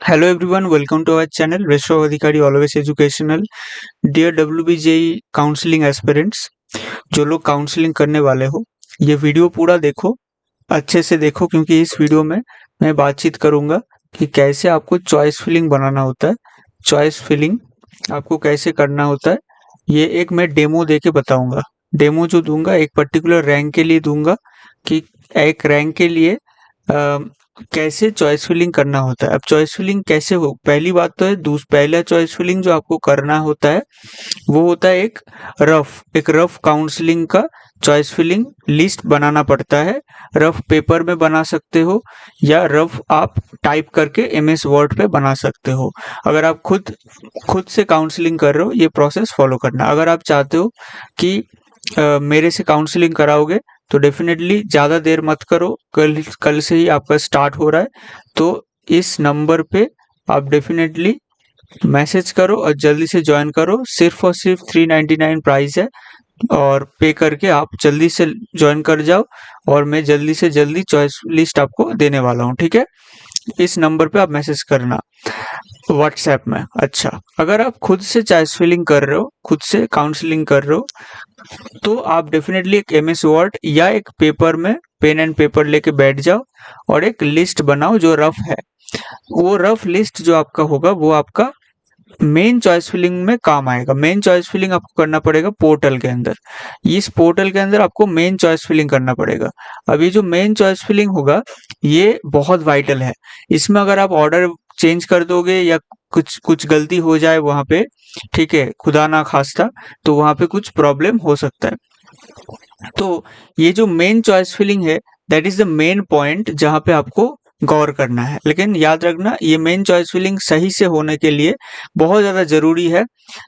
Hello everyone, welcome to our channel Vaishnav Adhikari Always Educational. Dear WBJE counselling aspirants, जो लोग counselling करने वाले हो, ये वीडियो पूरा देखो, अच्छे से देखो क्योंकि इस वीडियो में मैं बातचीत करूंगा कि कैसे आपको चॉइस फिलिंग बनाना होता है। चॉइस फिलिंग आपको कैसे करना होता है, ये एक मैं डेमो देके बताऊंगा। डेमो जो दूंगा एक पर्टिकुलर रैंक के लिए दूंगा कि एक रैंक के लिए कैसे चॉइस फिलिंग करना होता है। अब चॉइस फिलिंग कैसे हो, पहली बात तो है पहला चॉइस फिलिंग जो आपको करना होता है वो होता है एक रफ काउंसलिंग का चॉइस फिलिंग लिस्ट बनाना पड़ता है। रफ पेपर में बना सकते हो या रफ आप टाइप करके एमएस वर्ड पे बना सकते हो। अगर आप खुद से काउंसलिंग कर रहे हो, ये प्रोसेस फॉलो करना। अगर आप चाहते हो कि मेरे से काउंसलिंग कराओगे तो डेफिनेटली ज़्यादा देर मत करो, कल कल से ही आपका स्टार्ट हो रहा है, तो इस नंबर पे आप डेफिनेटली मैसेज करो और जल्दी से ज्वाइन करो। सिर्फ और सिर्फ 399 प्राइस है और पे करके आप जल्दी से ज्वाइन कर जाओ और मैं जल्दी से जल्दी चॉइस लिस्ट आपको देने वाला हूँ, ठीक है। इस नंबर पे आप मैसेज करना व्हाट्सएप में। अच्छा, अगर आप खुद से चॉइस फिलिंग कर रहे हो, खुद से काउंसलिंग कर रहे हो, तो आप डेफिनेटली एक एमएस वर्ड या एक पेपर में पेन एंड पेपर लेके बैठ जाओ और एक लिस्ट बनाओ जो रफ है। वो रफ लिस्ट जो आपका होगा वो आपका मेन चॉइस फिलिंग में काम आएगा। मेन चॉइस फिलिंग आपको करना पड़ेगा पोर्टल के अंदर। इस पोर्टल के अंदर आपको मेन चॉइस फिलिंग करना पड़ेगा। अब ये जो मेन चॉइस फिलिंग होगा ये बहुत वाइटल है। इसमें अगर आप ऑर्डर चेंज कर दोगे या कुछ कुछ गलती हो जाए वहां पे, ठीक है, खुदा ना खास्ता, तो वहां पे कुछ प्रॉब्लम हो सकता है। तो ये जो मेन चॉइस फिलिंग है, that is the main point जहां पे आपको गौर करना है। लेकिन याद रखना, ये मेन चॉइस फिलिंग सही से होने के लिए बहुत ज़्यादा ज़रूरी है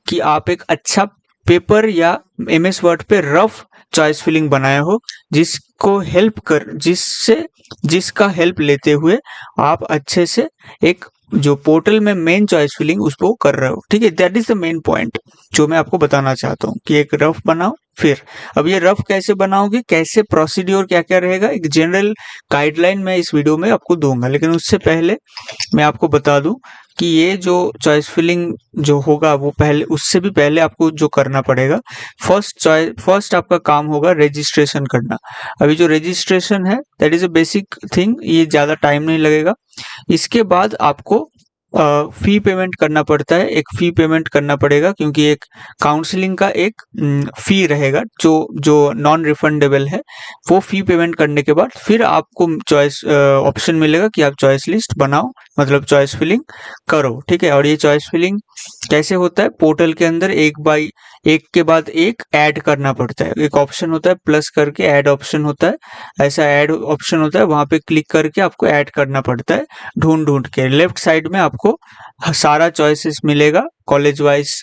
कि आप एक अच्छा पेपर या एमएस वर्ड पे रफ चॉइस फिलिंग बनाए हो, जिसका हेल्प लेते हुए आप अच्छे से एक जो पोर्टल में मेन चॉइस फिलिंग उसको कर रहे हो, ठीक है। That is the main point जो मैं आपको बताना चाहता हूँ कि एक रफ बनाओ। फिर अब ये रफ कैसे बनाओगे, कैसे प्रोसीड्योर क्या क्या रहेगा, एक जनरल गाइडलाइन मैं इस वीडियो में आपको दूंगा। लेकिन उससे पहले मैं आपको बता दूं कि ये जो चॉइस फिलिंग जो होगा वो पहले, उससे भी पहले आपको जो करना पड़ेगा, फर्स्ट आपका काम होगा रजिस्ट्रेशन करना। अभी जो रजिस्ट्रेशन है that is a basic thing, ये ज़्यादा टाइम नहीं लगेगा। इसके बाद आपको फी पेमेंट करना पड़ता है, एक फी पेमेंट करना पड़ेगा क्योंकि एक काउंसलिंग का एक फी रहेगा जो जो नॉन रिफंडेबल है। वो फी पेमेंट करने के बाद फिर आपको चॉइस ऑप्शन मिलेगा कि आप चॉइस लिस्ट बनाओ, मतलब चॉइस फिलिंग करो, ठीक है। और ये चॉइस फिलिंग कैसे होता है, पोर्टल के अंदर एक बाई एक के बाद एक ऐड करना पड़ता है। एक ऑप्शन होता है प्लस करके ऐड ऑप्शन होता है, ऐसा ऐड ऑप्शन होता है, वहां पे क्लिक करके आपको ऐड करना पड़ता है। ढूंढ ढूंढ के लेफ्ट साइड में आपको सारा चॉइसेस मिलेगा, कॉलेज वाइज,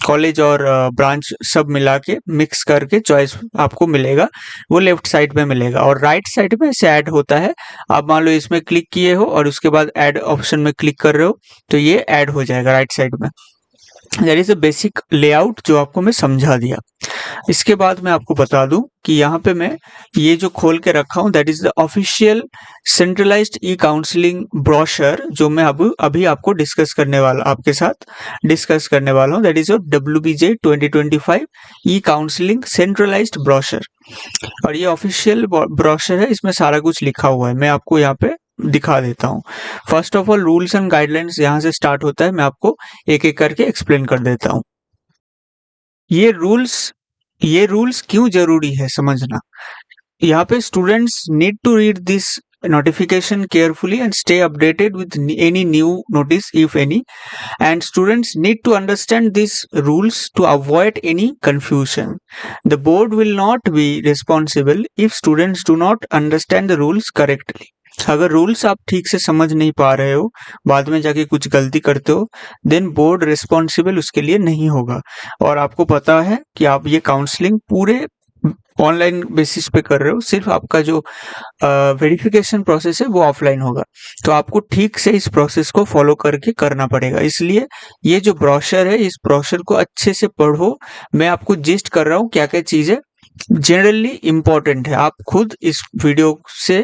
कॉलेज और ब्रांच सब मिला के मिक्स करके चॉइस आपको मिलेगा, वो लेफ्ट साइड में मिलेगा। और राइट साइड में से ऐड होता है। आप मान लो इसमें क्लिक किए हो और उसके बाद ऐड ऑप्शन में क्लिक कर रहे हो तो ये ऐड हो जाएगा राइट साइड में। That is a basic layout जो आपको मैं समझा दिया। इसके बाद मैं आपको बता दूं कि यहाँ पे मैं ये जो खोल के रखा हूँ that is the official centralised E counselling brochure, जो मैं अब अभी आपको आपके साथ डिस्कस करने वाला हूँ। That is your WBJ 2025 E counselling centralised brochure. और ये ऑफिशियल ब्रोशर है, इसमें सारा कुछ लिखा हुआ है। मैं आपको यहाँ पे दिखा देता हूँ। First of all rules and guidelines यहाँ से स्टार्ट होता है, मैं आपको एक एक करके एक्सप्लेन कर देता हूँ। ये रूल्स ये रूल्स क्यों जरूरी है समझना। यहाँ पे students need to read this notification carefully and stay updated with any new notice if any, and students need to understand these rules to avoid any confusion. The board will not be responsible if students do not understand the rules correctly. अगर rules आप ठीक से समझ नहीं पा रहे हो, बाद में जाके कुछ गलती करते हो, देन बोर्ड रिस्पॉन्सिबल उसके लिए नहीं होगा। और आपको पता है कि आप ये काउंसलिंग पूरे ऑनलाइन बेसिस पे कर रहे हो, सिर्फ आपका जो वेरिफिकेशन प्रोसेस है वो ऑफलाइन होगा। तो आपको ठीक से इस प्रोसेस को फॉलो करके करना पड़ेगा। इसलिए ये जो ब्रोशर है, इस ब्रोशर को अच्छे से पढ़ो। मैं आपको जिस्ट कर रहा हूँ क्या क्या चीजें जनरली इम्पोर्टेंट है। आप खुद इस वीडियो से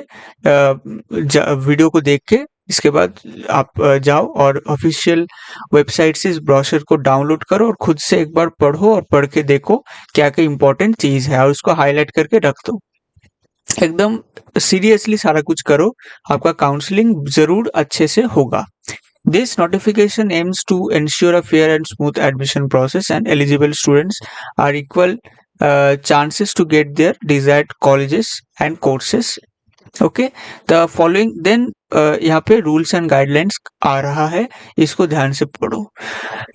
वीडियो को देख के इसके बाद आप जाओ और ऑफिशियल वेबसाइट से इस ब्रोशर को डाउनलोड करो और खुद से एक बार पढ़ो और पढ़ के देखो क्या क्या इंपॉर्टेंट चीज है और उसको हाईलाइट करके रख दो। एकदम सीरियसली सारा कुछ करो, आपका काउंसलिंग जरूर अच्छे से होगा। This notification aims to ensure a fair and smooth admission process, and eligible students are equal chances to get their desired colleges and courses. Okay, the following then यहाँ पे rules and guidelines आ रहा है, इसको ध्यान से पढ़ो।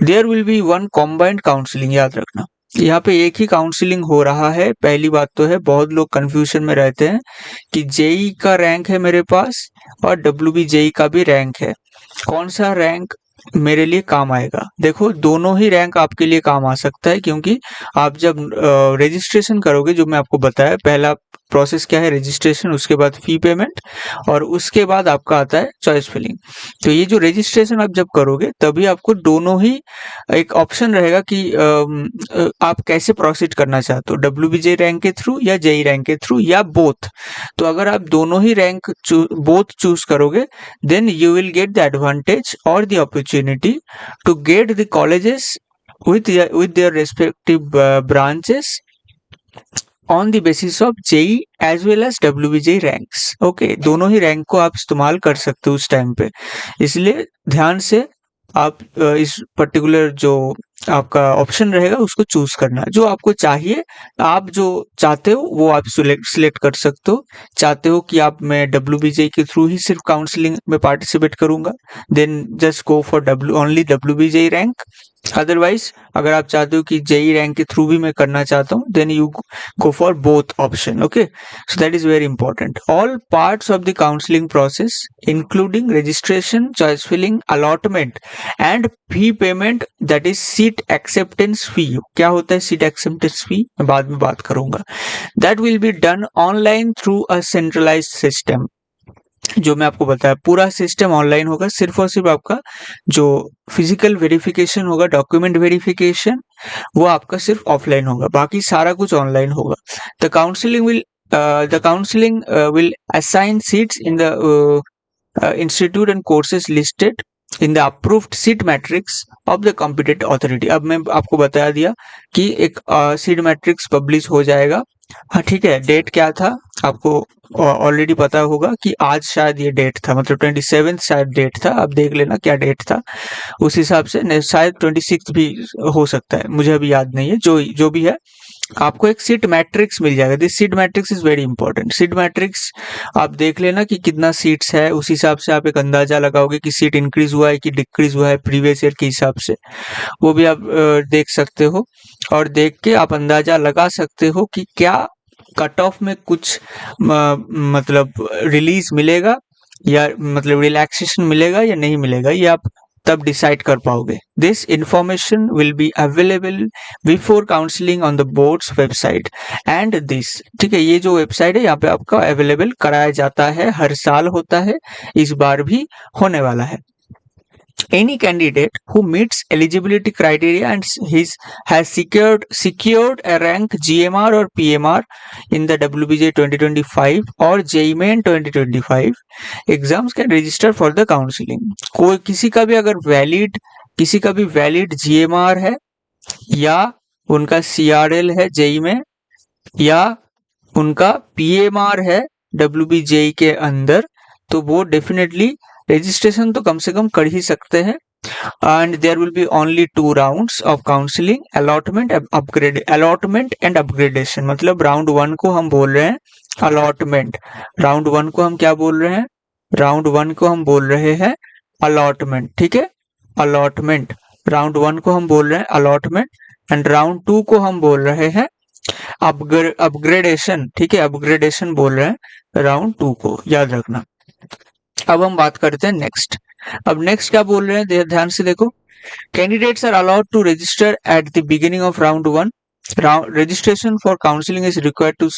There will be one combined counseling, याद रखना यहाँ पे एक ही काउंसलिंग हो रहा है। पहली बात तो है, बहुत लोग कंफ्यूजन में रहते हैं कि जेई का रैंक है मेरे पास और डब्ल्यूबी जेई का भी रैंक है, कौन सा रैंक मेरे लिए काम आएगा। देखो दोनों ही रैंक आपके लिए काम आ सकता है, क्योंकि आप जब रजिस्ट्रेशन करोगे, जो मैं आपको बताया पहला प्रोसेस क्या है, रजिस्ट्रेशन, उसके बाद फी पेमेंट और उसके बाद आपका आता है चॉइस फिलिंग। तो ये जो रजिस्ट्रेशन आप जब करोगे तभी आपको दोनों ही एक ऑप्शन रहेगा कि आप कैसे प्रोसीड करना चाहते हो, डब्ल्यूबीजे रैंक के थ्रू या जेई रैंक के थ्रू या बोथ। तो अगर आप दोनों ही रैंक बोथ चूज करोगे, then you will get the advantage or the opportunity to get the colleges with their respective branches on the basis of JEE as well as WBJ ranks. Okay, दोनों ही rank को आप इस्तेमाल कर सकते हो उस time पे, इसलिए ध्यान से आप इस पर्टिकुलर जो आपका ऑप्शन रहेगा उसको चूज करना, जो आपको चाहिए। आप जो चाहते हो वो आप सिलेक्ट कर सकते हो। चाहते हो कि आप मैं डब्ल्यूबीजे के थ्रू ही सिर्फ काउंसलिंग में पार्टिसिपेट करूंगा, then just go for only WBJ rank. Otherwise अगर आप चाहते हो कि जेई रैंक के थ्रू भी मैं करना चाहता हूँ, then you go for both option. Okay, so that is very important. All parts of the counseling process including registration, choice filling, allotment and fee payment, that is seat acceptance fee. क्या होता है seat acceptance fee, मैं बाद में बात करूंगा। That will be done online through a centralized system. जो मैं आपको बताया पूरा सिस्टम ऑनलाइन होगा, सिर्फ और सिर्फ आपका जो फिजिकल वेरिफिकेशन होगा, डॉक्यूमेंट वेरिफिकेशन, वो आपका सिर्फ ऑफलाइन होगा, बाकी सारा कुछ ऑनलाइन होगा। The counselling will assign seats in the institute and courses listed in the approved seat matrix of the competent authority. अब मैं आपको बता दिया कि एक सीट मैट्रिक्स पब्लिश हो जाएगा। हाँ ठीक है, डेट क्या था आपको ऑलरेडी पता होगा कि आज शायद ये डेट था, मतलब 27 शायद डेट था। अब देख लेना क्या डेट था, उस हिसाब से शायद 26 भी हो सकता है, मुझे अभी याद नहीं है। जो भी है, आपको एक सीट मैट्रिक्स मिल जाएगा। This seat matrix is very important. Seat matrix आप देख लेना कि कितना सीट्स है, उस हिसाब से आप एक अंदाजा लगाओगे कि सीट इंक्रीज हुआ है कि डिक्रीज हुआ है प्रीवियस ईयर के हिसाब से, वो भी आप देख सकते हो। और देख के आप अंदाजा लगा सकते हो कि क्या कट ऑफ में कुछ मतलब रिलीज मिलेगा या मतलब रिलैक्सेशन मिलेगा या नहीं मिलेगा, ये आप तब डिसाइड कर पाओगे। This information will be available before counselling on the boards website and this, ठीक है, ये जो वेबसाइट है यहाँ पे आपका अवेलेबल कराया जाता है, हर साल होता है, इस बार भी होने वाला है। Any candidate who meets eligibility criteria and has secured a rank GMR or PMR in the WBJ 2025 or JEE Main 2025 exams can register for the counseling. कोई किसी का भी वैलिड GMR है या उनका CRL है JEE में या उनका PMR है WBJ के अंदर, तो वो डेफिनेटली रजिस्ट्रेशन तो कम से कम कर ही सकते हैं। And there will be only 2 rounds of counselling, allotment and upgradation. मतलब राउंड 1 को हम बोल रहे हैं अलॉटमेंट, राउंड 1 को हम क्या बोल रहे हैं, राउंड 1 को हम बोल रहे हैं अलॉटमेंट, ठीक है, अलॉटमेंट। राउंड 1 को हम बोल रहे हैं अलॉटमेंट एंड राउंड 2 को हम बोल रहे हैं अपग्रेडेशन, ठीक है, अपग्रेडेशन बोल रहे हैं राउंड 2 को, याद रखना। अब हम बात करते हैं नेक्स्ट। अब नेक्स्ट क्या बोल रहे हैं, ध्यान से देखो। Candidates are allowed to register at the beginning of round 1। Registration for counseling is required to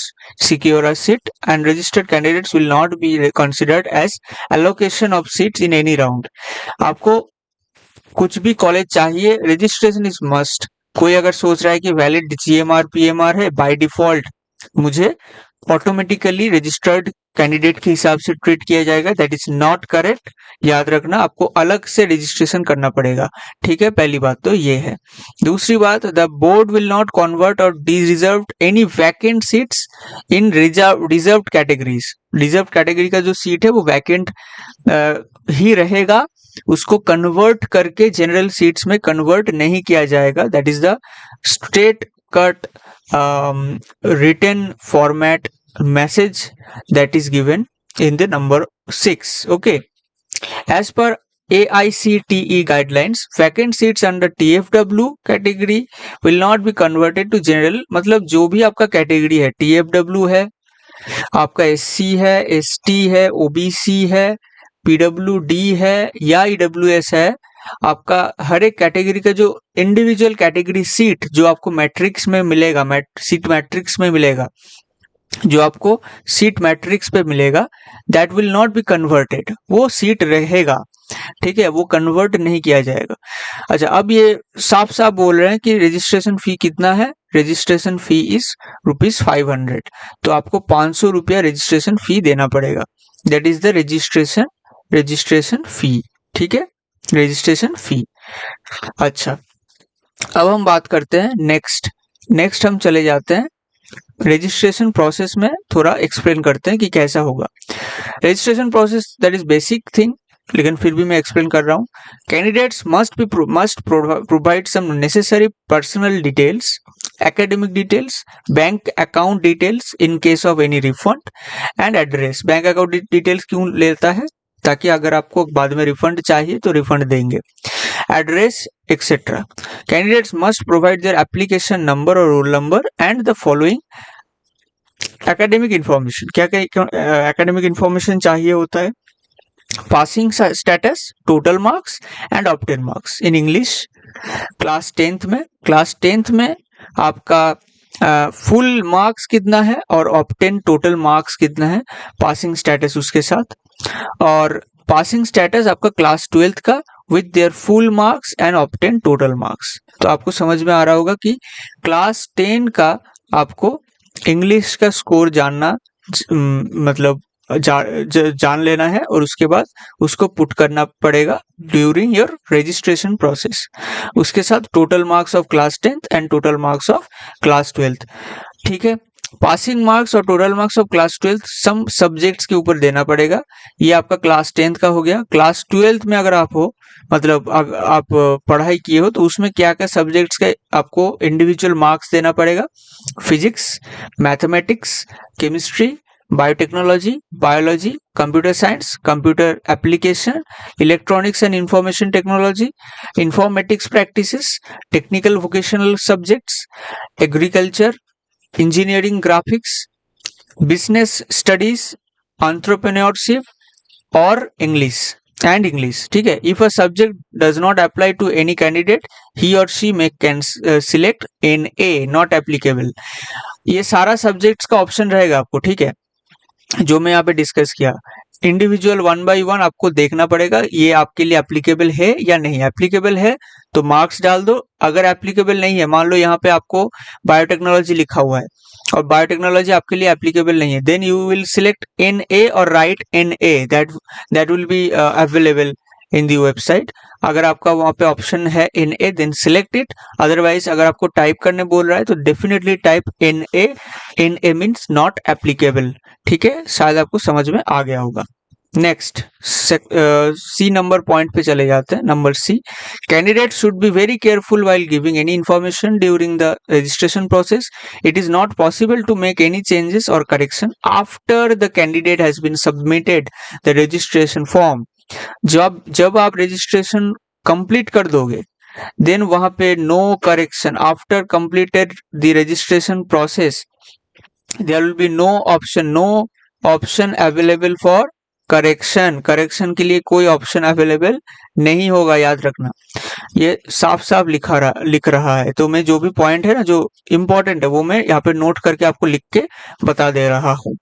secure a seat, and registered candidates will not be considered as allocation of seats in any round. आपको कुछ भी college चाहिए, registration is must. कोई अगर सोच रहा है कि वैलिड GMR PMR है, बाय डिफॉल्ट मुझे ऑटोमेटिकली रजिस्टर्ड कैंडिडेट के हिसाब से ट्रीट किया जाएगा, दैट इज नॉट करेक्ट। याद रखना, आपको अलग से रजिस्ट्रेशन करना पड़ेगा। ठीक है, पहली बात तो ये है। दूसरी बात, the board will not convert or deserve any vacant seats in reserve categories. Reserve category का जो सीट है वो वैकेंट ही रहेगा, उसको कन्वर्ट करके जनरल सीट्स में कन्वर्ट नहीं किया जाएगा। That is the straight cut written format message that is given in the number 6. Okay, as per AICTE guidelines, vacant seats under TFW category will not be converted to general। मतलब जो भी आपका category है, TFW है, आपका SC है, ST है, OBC है, PWD है या EWS है, आपका हर एक कैटेगरी का जो इंडिविजुअल कैटेगरी सीट जो आपको मैट्रिक्स में मिलेगा, सीट मैट्रिक्स में मिलेगा, जो आपको सीट मैट्रिक्स पे मिलेगा, that will not be converted. वो सीट रहेगा, ठीक है, वो कन्वर्ट नहीं किया जाएगा। अच्छा, अब ये साफ साफ बोल रहे हैं कि रजिस्ट्रेशन फी कितना है। Registration fee is ₹500। तो आपको 500 रुपया रजिस्ट्रेशन फी देना पड़ेगा। That is the registration fee. ठीक है, रजिस्ट्रेशन फी। अच्छा, अब हम बात करते हैं नेक्स्ट हम चले जाते हैं रजिस्ट्रेशन प्रोसेस में, थोड़ा एक्सप्लेन करते हैं कि कैसा होगा registration process. That is basic thing, लेकिन फिर भी मैं एक्सप्लेन कर रहा हूँ। Candidates must provide some necessary personal details, academic details, bank account details in case of any refund and address. Bank account details क्यों लेता है? ताकि अगर आपको बाद में रिफंड चाहिए तो रिफंड देंगे। Address etcetera. Candidates must provide their application number और roll number and the following academic information. क्या क्या एकेडमिक इंफॉर्मेशन चाहिए होता है? Passing status, total marks and obtain marks in English. Class 10th में आपका फुल मार्क्स कितना है और ऑब्टेन टोटल मार्क्स कितना है, पासिंग स्टेटस उसके साथ। और पासिंग स्टेटस आपका क्लास 12th का with their full marks and obtain total marks. तो आपको समझ में आ रहा होगा कि क्लास 10 का आपको इंग्लिश का स्कोर जानना मतलब जान लेना है और उसके बाद उसको पुट करना पड़ेगा ड्यूरिंग योर रजिस्ट्रेशन प्रोसेस। उसके साथ total marks of class 10th and total marks of class 12th। ठीक है, पासिंग मार्क्स और total marks of class 12th some subjects के ऊपर देना पड़ेगा। ये आपका क्लास 10th का हो गया। क्लास 12th में अगर आप हो, मतलब आप पढ़ाई किए हो, तो उसमें क्या क्या सब्जेक्ट्स के आपको इंडिविजुअल मार्क्स देना पड़ेगा। Physics, mathematics, chemistry, biotechnology, biology, computer science, computer application, electronics and information technology, informatics practices, technical vocational subjects, agriculture, engineering, graphics, business studies, entrepreneurship और इंग्लिश। ठीक है, if a subject does not apply to any candidate, he or she may can select NA not applicable. ये सारा subjects का option रहेगा आपको। ठीक है, जो मैं यहाँ पे डिस्कस किया, इंडिविजुअल 1 by 1 आपको देखना पड़ेगा ये आपके लिए एप्लीकेबल है या नहीं। एप्लीकेबल है तो मार्क्स डाल दो, अगर एप्लीकेबल नहीं है, मान लो यहाँ पे आपको बायोटेक्नोलॉजी लिखा हुआ है और बायोटेक्नोलॉजी आपके लिए एप्लीकेबल नहीं है, then you will select NA और write NA, that will be available in the website. अगर आपका वहाँ पे ऑप्शन है NA, then select it. Otherwise अगर आपको टाइप करने बोल रहा है तो definitely type NA means not applicable. ठीक है, शायद आपको समझ में आ गया होगा। नेक्स्ट C नंबर पॉइंट पे चले जाते हैं। Number C, candidate should be very careful while giving any information during the registration process. It is not possible to make any changes or correction after the candidate has been submitted the registration form. जब आप registration complete कर दोगे, then वहां पे no correction. After completed the registration process there will be no option available for correction के लिए कोई option available नहीं होगा, याद रखना। ये साफ साफ लिख रहा है। तो मैं जो भी पॉइंट है ना जो इम्पोर्टेंट है वो मैं यहाँ पे नोट करके आपको लिख के बता दे रहा हूँ।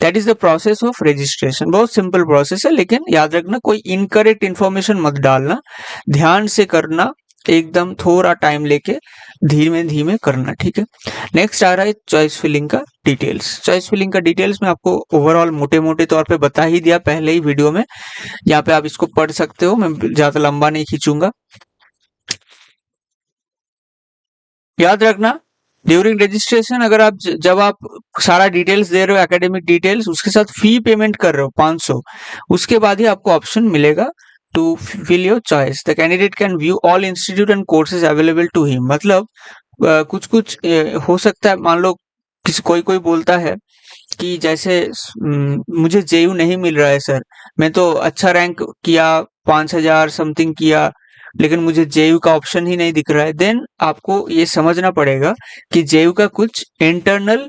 That is the process of registration. बहुत सिंपल प्रोसेस है, लेकिन याद रखना कोई इनकरेक्ट इन्फॉर्मेशन मत डालना, ध्यान से करना, एकदम थोड़ा टाइम लेके धीमे धीमे करना, ठीक है। नेक्स्ट आ रहा है चॉइस फिलिंग का डिटेल्स। चॉइस फिलिंग का डिटेल्स में आपको ओवरऑल मोटे मोटे तौर पे बता ही दिया पहले ही वीडियो में, यहाँ पे आप इसको पढ़ सकते हो, मैं ज्यादा लंबा नहीं खींचूंगा। याद रखना ड्यूरिंग रजिस्ट्रेशन अगर आप जब आप सारा डिटेल्स दे रहे हो, एकेडमिक डिटेल्स, उसके साथ फी पेमेंट कर रहे हो 500, उसके बाद ही आपको ऑप्शन मिलेगा to fill your choice. The candidate can view all institute and courses available to him. मतलब कुछ कुछ हो सकता है, मान लो किसी कोई कोई बोलता है कि जैसे मुझे जेयू नहीं मिल रहा है सर, मैं तो अच्छा रैंक किया, 5000 समथिंग किया, लेकिन मुझे जेयू का ऑप्शन ही नहीं दिख रहा है। देन आपको ये समझना पड़ेगा कि जेयू का कुछ इंटरनल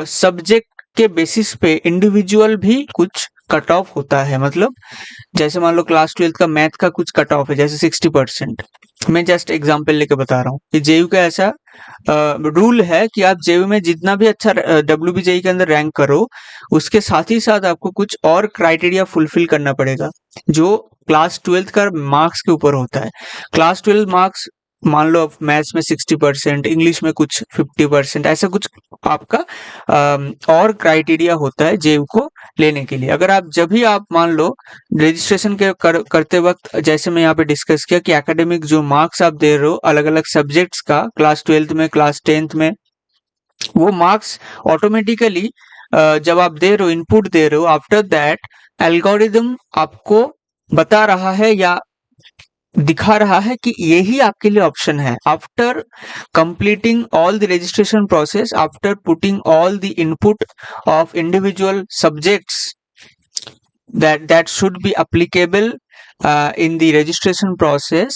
सब्जेक्ट के बेसिस पे इंडिविजुअल भी कुछ कट ऑफ होता है। मतलब जैसे मान लो क्लास 12th का मैथ का कुछ कट ऑफ है जैसे 60%। मैं जस्ट एग्जांपल लेके बता रहा हूँ कि जेयू का ऐसा रूल है कि आप जेयू में जितना भी अच्छा डब्ल्यूबीजेई के अंदर रैंक करो, उसके साथ ही साथ आपको कुछ और क्राइटेरिया फुलफिल करना पड़ेगा जो क्लास 12th का मार्क्स के ऊपर होता है। क्लास 12 मार्क्स मान लो मैथ्स में 60%, इंग्लिश में कुछ 50%, ऐसा कुछ आपका और क्राइटेरिया होता है जेयू को लेने के लिए। अगर आप जब भी आप मान लो रजिस्ट्रेशन करते वक्त, जैसे मैं यहाँ पे डिस्कस किया कि एकेडमिक जो मार्क्स आप दे रहे हो अलग अलग सब्जेक्ट्स का, क्लास 12th में, क्लास 10th में, वो मार्क्स ऑटोमेटिकली जब आप दे रहे हो, इनपुट दे रहे हो, आफ्टर दैट एल्गोरिदम आपको बता रहा है या दिखा रहा है कि यही आपके लिए ऑप्शन है। After completing all the registration process, after putting all the input of individual subjects that should be applicable in the registration process,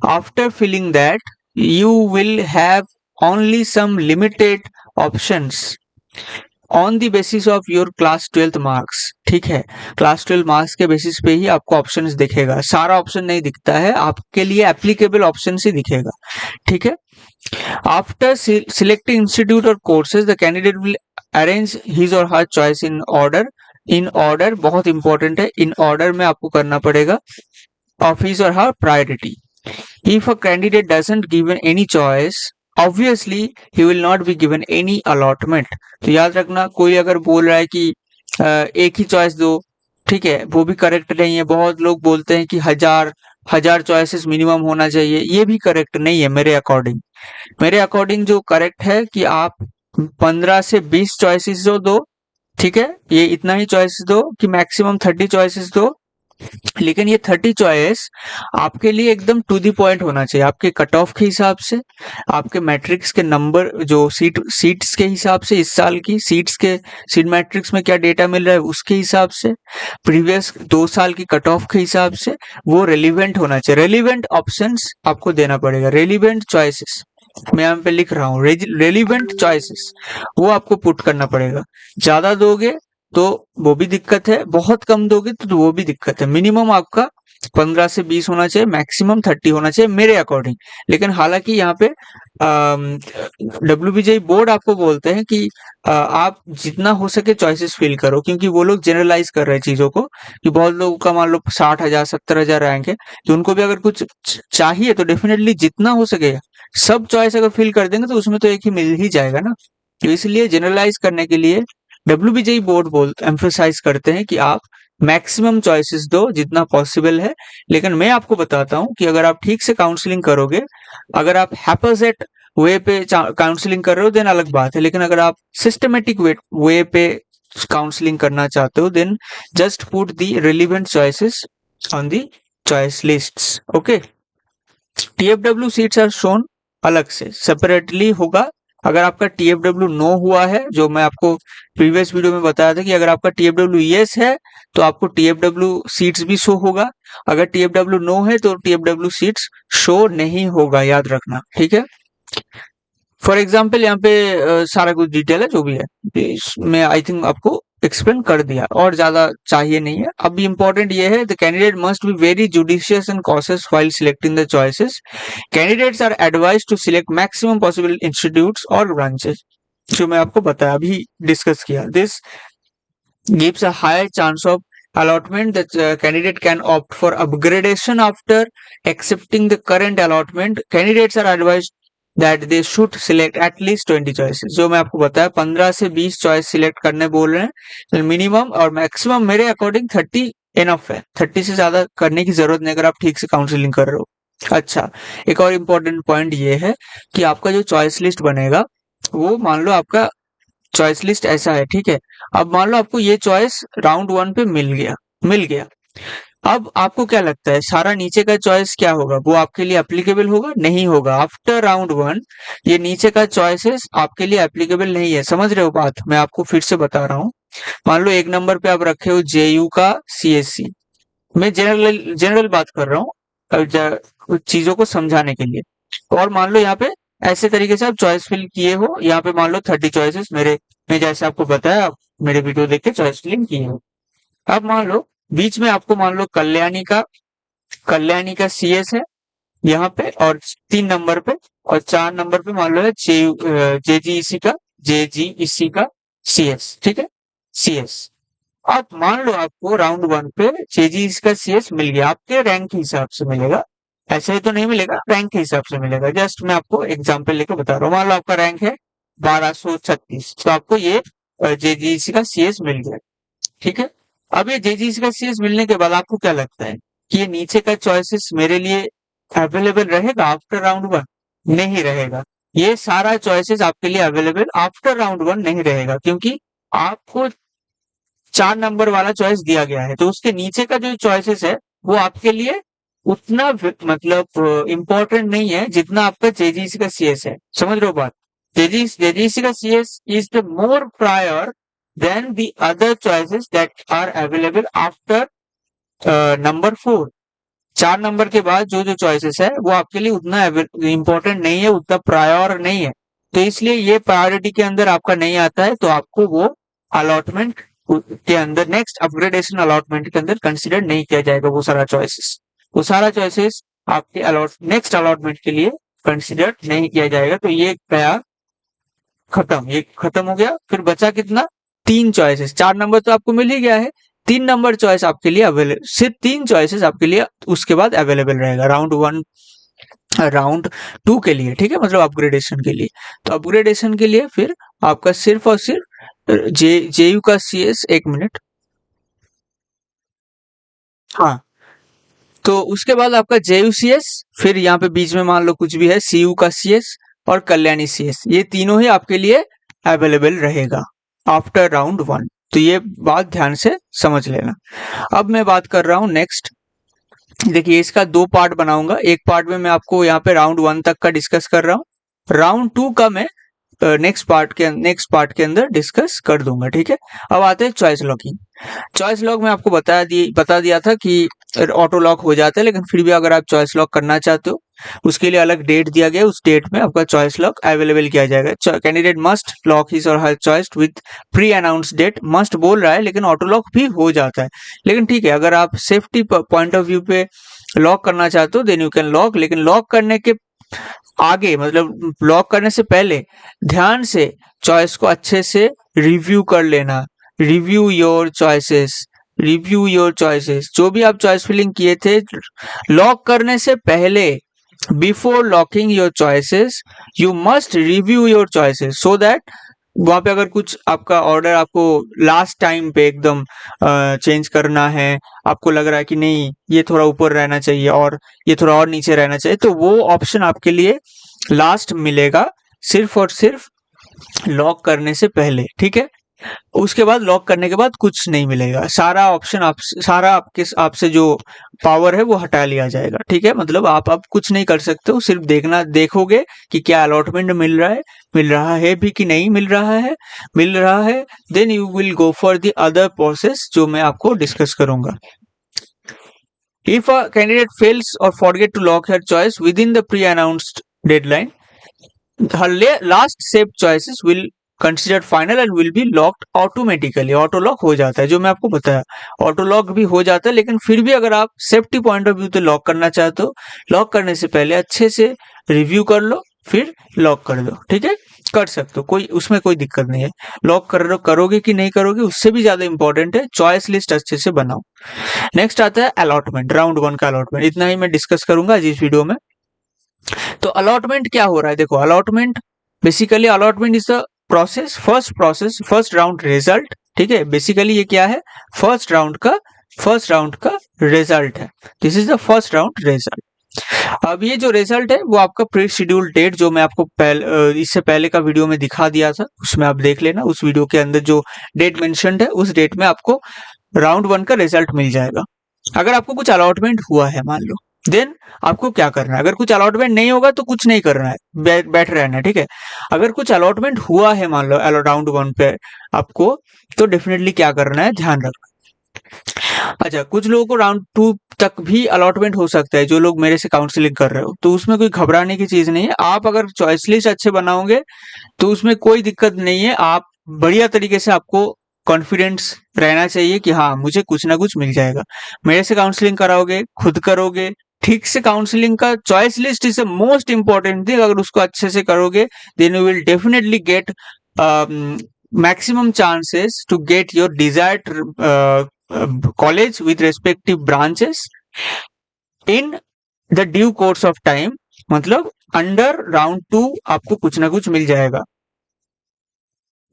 after filling that you will have only some limited options on the basis of your class 12th marks. ठीक है, class 12 marks के basis पे ही आपको options दिखेगा, सारा option नहीं दिखता है, आपके लिए एप्लीकेबल ऑप्शन ही दिखेगा। ठीक है, after selecting institute or courses the candidate will arrange his और her choice in order. In order बहुत इंपॉर्टेंट है, इन ऑर्डर में आपको करना पड़ेगा ऑफ हिज और her priority. If a candidate doesn't given any choice, obviously he will not be given any allotment. तो याद रखना, कोई अगर बोल रहा है कि एक ही चॉइस दो, ठीक है, वो भी करेक्ट नहीं है। बहुत लोग बोलते हैं कि हजार चॉइसेस मिनिमम होना चाहिए, ये भी करेक्ट नहीं है मेरे अकॉर्डिंग। मेरे अकॉर्डिंग जो करेक्ट है कि आप 15 से 20 चॉइसेस दो, ठीक है, ये इतना ही चॉइसेस दो कि मैक्सिमम 30 चॉइसेस दो, लेकिन ये 30 चॉइस आपके लिए एकदम टू दी पॉइंट होना चाहिए, आपके कट ऑफ के हिसाब से, आपके मैट्रिक्स के नंबर, जो सीट्स के हिसाब से, इस साल की सीट मैट्रिक्स में क्या डेटा मिल रहा है उसके हिसाब से, प्रीवियस 2 साल की कट ऑफ के हिसाब से, वो रेलिवेंट होना चाहिए। रेलिवेंट ऑप्शंस आपको देना पड़ेगा, रेलिवेंट चॉइसेस मैं यहाँ पे लिख रहा हूँ, रेलिवेंट चॉइसेस वो आपको पुट करना पड़ेगा। ज्यादा दोगे तो वो भी दिक्कत है, बहुत कम दोगे तो वो भी दिक्कत है। मिनिमम आपका 15 से 20 होना चाहिए, मैक्सिमम 30 होना चाहिए मेरे अकॉर्डिंग। लेकिन हालांकि यहाँ पे डब्ल्यूबीजेई बोर्ड आपको बोलते हैं कि आप जितना हो सके चॉइसेस फिल करो, क्योंकि वो लोग जनरलाइज कर रहे हैं चीजों को कि बहुत लोगों का मान लो 60,000 70,000 रैंक है, तो उनको भी अगर कुछ चाहिए तो डेफिनेटली जितना हो सके सब चॉइस अगर फिल कर देंगे तो उसमें तो एक ही मिल ही जाएगा ना। तो इसलिए जनरलाइज करने के लिए डब्ल्यूबीजेई बोर्ड एम्फोसाइज करते हैं कि आप मैक्सिमम चॉइसेस दो जितना पॉसिबल है। लेकिन मैं आपको बताता हूं कि अगर आप ठीक से काउंसलिंग करोगे, अगर आप हैपोजेट वे पे काउंसलिंग कर रहे हो देन अलग बात है, लेकिन अगर आप सिस्टमेटिक वे पे काउंसलिंग करना चाहते हो then just put the relevant choices on the choice lists. Okay, TFW seats are shown अलग से सेपरेटली होगा। अगर आपका टीएफडब्ल्यू नो हुआ है, जो मैं आपको प्रीवियस वीडियो में बताया था कि अगर आपका टीएफडब्ल्यू यस है तो आपको टीएफडब्ल्यू सीट्स भी शो होगा, अगर टीएफडब्ल्यू नो है तो टीएफडब्ल्यू सीट्स शो नहीं होगा, याद रखना। ठीक है, फॉर एग्जाम्पल यहाँ पे सारा कुछ डिटेल है जो भी है, मैं आई थिंक आपको एक्सप्लेन कर दिया और ज्यादा चाहिए नहीं है। अब इंपॉर्टेंट ये है, the candidate must be very judicious and cautious while selecting the choices. Candidates are advised to select maximum possible institutes और ब्रांचेस, जो मैं आपको बताया, अभी डिस्कस किया। This gives a higher chance of allotment, the candidate can opt for upgradation after accepting the current allotment. Candidates are advised that they should select at least 20 choices. जो मैं आपको बताया 15 से 20 चॉइस सिलेक्ट करने बोल रहे हैं, मिनिमम और मैक्सिमम मेरे अकॉर्डिंग 30 इनफ है, 30 से ज्यादा करने की जरूरत नहीं अगर आप ठीक से काउंसलिंग कर रहे हो। अच्छा, एक और इम्पोर्टेंट पॉइंट ये है कि आपका जो चॉइस लिस्ट बनेगा वो मान लो आपका चॉइस लिस्ट ऐसा है, ठीक है। अब मान लो आपको ये चॉइस राउंड 1 पे मिल गया। अब आपको क्या लगता है सारा नीचे का चॉइस क्या होगा, वो आपके लिए एप्लीकेबल होगा? नहीं होगा। आफ्टर राउंड 1 ये नीचे का चॉइसेस आपके लिए एप्लीकेबल नहीं है। समझ रहे हो बात? मैं आपको फिर से बता रहा हूँ। मान लो 1 नंबर पे आप रखे हो जेयू का सीएससी, मैं जनरल बात कर रहा हूँ कुछ चीजों को समझाने के लिए। और मान लो यहाँ पे ऐसे तरीके से आप चॉइस फिल किए हो, यहाँ पे मान लो 30 चॉइसेस मेरे में जैसे आपको बताया, आप मेरे वीडियो देख के चॉइस फिलिंग किए हो। अब मान लो बीच में आपको मान लो कल्याणी का सीएस है यहाँ पे, और 3 नंबर पे और 4 नंबर पे मान लो है जेजीईसी का सीएस, ठीक है, सीएस। अब मान लो आपको राउंड 1 पे जेजीईसी का सीएस मिल गया, आपके रैंक के हिसाब से मिलेगा, ऐसे ही तो नहीं मिलेगा, रैंक के हिसाब से मिलेगा। जस्ट मैं आपको एग्जांपल लेके बता रहा हूँ। मान लो आपका रैंक है 1236, तो आपको ये जेजीईसी का सीएस मिल गया, ठीक है। अब ये जेजीईसी का सीएस मिलने के बाद आपको क्या लगता है कि ये नीचे का चॉइसेस मेरे लिए अवेलेबल रहेगा आफ्टर राउंड 1? नहीं रहेगा। ये सारा चॉइसेस आपके लिए अवेलेबल आफ्टर राउंड 1 नहीं रहेगा, क्योंकि आपको 4 नंबर वाला चॉइस दिया गया है, तो उसके नीचे का जो चॉइसेस है वो आपके लिए उतना मतलब इम्पोर्टेंट नहीं है जितना आपका जेजीसी का सीएस है। समझ रहे हो बात? जेजीसी का CS is the more prior than the other choices that are available after number 4। 4 नंबर के बाद जो चॉइसेस है वो आपके लिए उतना इम्पोर्टेंट नहीं है, उतना प्रायर नहीं है, तो इसलिए ये प्रायोरिटी के अंदर आपका नहीं आता है, तो आपको वो अलॉटमेंट के अंदर नेक्स्ट अपग्रेडेशन अलॉटमेंट के अंदर कंसिडर नहीं किया जाएगा। वो सारा चॉइसेस आपके नेक्स्ट अलॉटमेंट के लिए कंसिडर नहीं किया जाएगा। तो ये गया खत्म, ये खत्म हो गया। फिर बचा कितना? 3 चॉइसेस। 4 नंबर तो आपको मिल ही गया है, 3 नंबर चॉइस आपके लिए अवेलेबल, सिर्फ 3 चॉइसेस आपके लिए उसके बाद अवेलेबल रहेगा राउंड 2 के लिए, ठीक है, मतलब अपग्रेडेशन के लिए। तो अपग्रेडेशन के लिए फिर आपका सिर्फ और सिर्फ जेयू का सीएस, 1 मिनट, हाँ, तो उसके बाद आपका जेयू सीएस, फिर यहाँ पे बीच में मान लो कुछ भी है, सीयू का सीएस और कल्याणी सीएस, ये तीनों ही आपके लिए अवेलेबल रहेगा आफ्टर राउंड 1। तो ये बात ध्यान से समझ लेना। अब मैं बात कर रहा हूँ नेक्स्ट। देखिए इसका 2 पार्ट बनाऊंगा, एक पार्ट में मैं आपको यहाँ पे राउंड 1 तक का डिस्कस कर रहा हूँ, राउंड 2 का मैं नेक्स्ट पार्ट के अंदर डिस्कस कर दूंगा, ठीक है। अब आते हैं चॉइस लॉकिंग। चॉइस लॉक में आपको बता दिया था कि ऑटो लॉक हो जाता है, लेकिन फिर भी अगर आप चॉइस लॉक करना चाहते हो उसके लिए अलग डेट दिया गया है, उस डेट में आपका चॉइस लॉक अवेलेबल किया जाएगा। कैंडिडेट मस्ट लॉक हिज और her choice with pre announce date, must बोल रहा है लेकिन ऑटो लॉक भी हो जाता है, लेकिन ठीक है, अगर आप सेफ्टी पॉइंट ऑफ व्यू पे लॉक करना चाहते हो देन यू कैन लॉक। लेकिन लॉक करने के आगे, मतलब लॉक करने से पहले ध्यान से चॉइस को अच्छे से रिव्यू कर लेना। रिव्यू योर चॉइसेस, जो भी आप चॉइस फिलिंग किए थे लॉक करने से पहले, before locking your choices you must review your choices, so that वहां पे अगर कुछ आपका ऑर्डर आपको लास्ट टाइम पे एकदम चेंज करना है, आपको लग रहा है कि नहीं ये थोड़ा ऊपर रहना चाहिए और ये थोड़ा और नीचे रहना चाहिए, तो वो ऑप्शन आपके लिए लास्ट मिलेगा, सिर्फ और सिर्फ लॉक करने से पहले, ठीक है। उसके बाद लॉक करने के बाद कुछ नहीं मिलेगा, सारा ऑप्शन आपसे जो पावर है वो हटा लिया जाएगा, ठीक है। मतलब आप अब कुछ नहीं कर सकते हो, सिर्फ देखोगे कि क्या अलॉटमेंट मिल रहा है भी कि नहीं मिल रहा है, then you will go for the other process जो मैं आपको डिस्कस करूंगा। If a candidate fails or forget to lock her choice within the pre-announced deadline, her last saved choices will considered final and will be locked automatically। Auto lock हो जाता है, जो मैं आपको बताया, ऑटो लॉक भी हो जाता है, लेकिन फिर भी अगर आप सेफ्टी पॉइंट ऑफ व्यू से लॉक करना चाहते हो, लॉक करने से पहले अच्छे से रिव्यू कर लो फिर लॉक कर दो, ठीक है। कर सकते हो, कोई उसमें कोई दिक्कत नहीं है। लॉक करोगे कि नहीं करोगे उससे भी ज्यादा इंपॉर्टेंट है चॉइस लिस्ट अच्छे से बनाओ। नेक्स्ट आता है अलॉटमेंट, राउंड 1 का अलॉटमेंट। इतना ही मैं डिस्कस करूंगा आज इस वीडियो में। तो अलॉटमेंट क्या हो रहा है, देखो allotment basically allotment is the process first round result. ठीक है, बेसिकली ये क्या है, फर्स्ट राउंड का रिजल्ट है। This is the first round result. अब ये जो रिजल्ट है वो आपका प्री शेड्यूल डेट, जो मैं आपको इससे पहले का वीडियो में दिखा दिया था, उसमें आप देख लेना। उस वीडियो के अंदर जो डेट मेंशन्ड है उस डेट में आपको राउंड 1 का रिजल्ट मिल जाएगा। अगर आपको कुछ अलॉटमेंट हुआ है मान लो, देन आपको क्या करना है। अगर कुछ अलॉटमेंट नहीं होगा तो कुछ नहीं करना है, बैठ रहना है। ठीक है, अगर कुछ अलॉटमेंट हुआ है मान लो राउंड 1 पे आपको, तो डेफिनेटली क्या करना है, ध्यान रखना। अच्छा, कुछ लोगों को राउंड 2 तक भी अलॉटमेंट हो सकता है, जो लोग मेरे से काउंसलिंग कर रहे हो, तो उसमें कोई घबराने की चीज नहीं है। आप अगर चॉइस लिस्ट अच्छे बनाओगे तो उसमें कोई दिक्कत नहीं है। आप बढ़िया तरीके से, आपको कॉन्फिडेंस रहना चाहिए कि हाँ मुझे कुछ ना कुछ मिल जाएगा। मेरे से काउंसलिंग कराओगे, खुद करोगे ठीक से, काउंसलिंग का choice list is the most important thing. अगर उसको अच्छे से करोगे then you will definitely get maximum chances to get your desired college with respective branches in the due course of time। मतलब अंडर राउंड 2 आपको कुछ ना कुछ मिल जाएगा।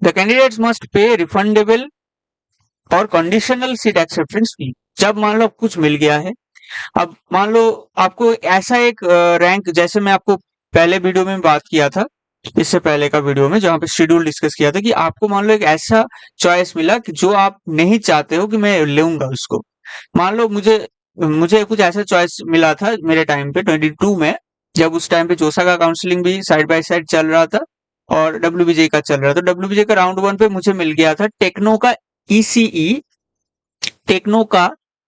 The candidates must pay refundable और कंडीशनल सीट एक्सेप्टेंस फी। जब मान लो कुछ मिल गया है, अब मान लो आपको ऐसा एक रैंक, जैसे मैं आपको पहले वीडियो में बात किया था, इससे पहले का वीडियो में जहां पे शेड्यूल डिस्कस किया था, कि आपको मान लो एक ऐसा चॉइस मिला कि जो आप नहीं चाहते हो कि मैं लूंगा उसको। मान लो मुझे मुझे कुछ ऐसा चॉइस मिला था मेरे टाइम पे 22 में, जब उस टाइम पे जोसा का काउंसलिंग भी साइड बाय साइड चल रहा था और डब्ल्यूबीजे का चल रहा था। डब्ल्यूबीजे का राउंड 1 पे मुझे मिल गया था टेक्नो का